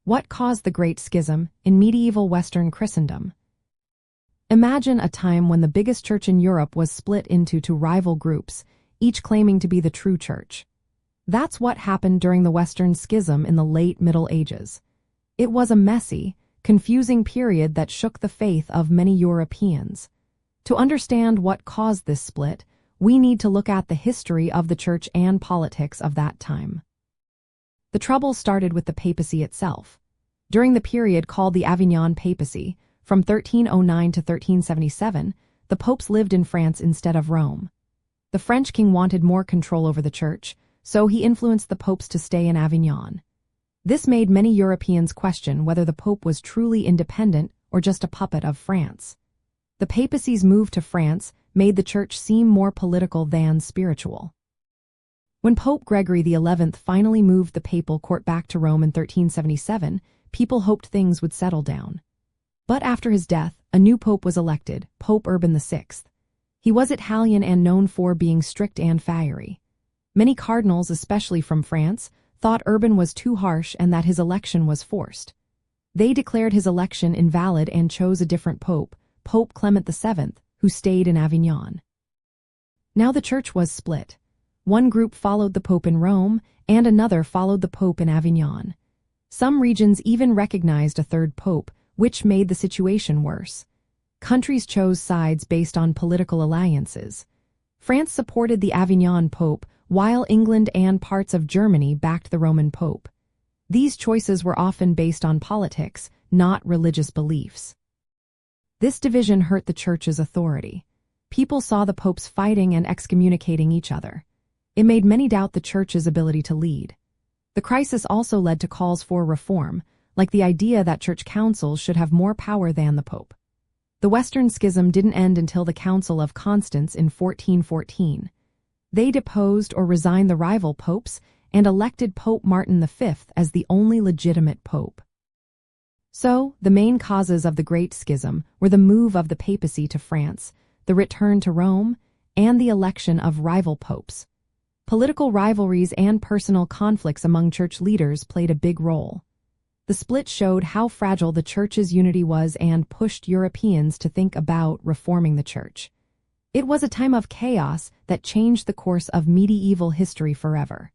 What caused the Great Schism in medieval Western Christendom? Imagine a time when the biggest church in Europe was split into two rival groups, each claiming to be the true church. That's what happened during the Western Schism in the late Middle Ages. It was a messy, confusing period that shook the faith of many Europeans. To understand what caused this split, we need to look at the history of the church and politics of that time. The trouble started with the papacy itself. During the period called the Avignon Papacy, from 1309 to 1377, the popes lived in France instead of Rome. The French king wanted more control over the church, so he influenced the popes to stay in Avignon. This made many Europeans question whether the pope was truly independent or just a puppet of France. The papacy's move to France made the church seem more political than spiritual. When Pope Gregory XI finally moved the papal court back to Rome in 1377, people hoped things would settle down. But after his death, a new pope was elected, Pope Urban VI. He was Italian and known for being strict and fiery. Many cardinals, especially from France, thought Urban was too harsh and that his election was forced. They declared his election invalid and chose a different pope, Pope Clement VII, who stayed in Avignon. Now the church was split. One group followed the pope in Rome, and another followed the pope in Avignon. Some regions even recognized a third pope, which made the situation worse. Countries chose sides based on political alliances. France supported the Avignon pope, while England and parts of Germany backed the Roman pope. These choices were often based on politics, not religious beliefs. This division hurt the church's authority. People saw the popes fighting and excommunicating each other. It made many doubt the church's ability to lead. The crisis also led to calls for reform, like the idea that church councils should have more power than the pope. The Western Schism didn't end until the Council of Constance in 1414. They deposed or resigned the rival popes and elected Pope Martin V as the only legitimate pope. So, the main causes of the Great Schism were the move of the papacy to France, the return to Rome, and the election of rival popes. Political rivalries and personal conflicts among church leaders played a big role. The split showed how fragile the church's unity was and pushed Europeans to think about reforming the church. It was a time of chaos that changed the course of medieval history forever.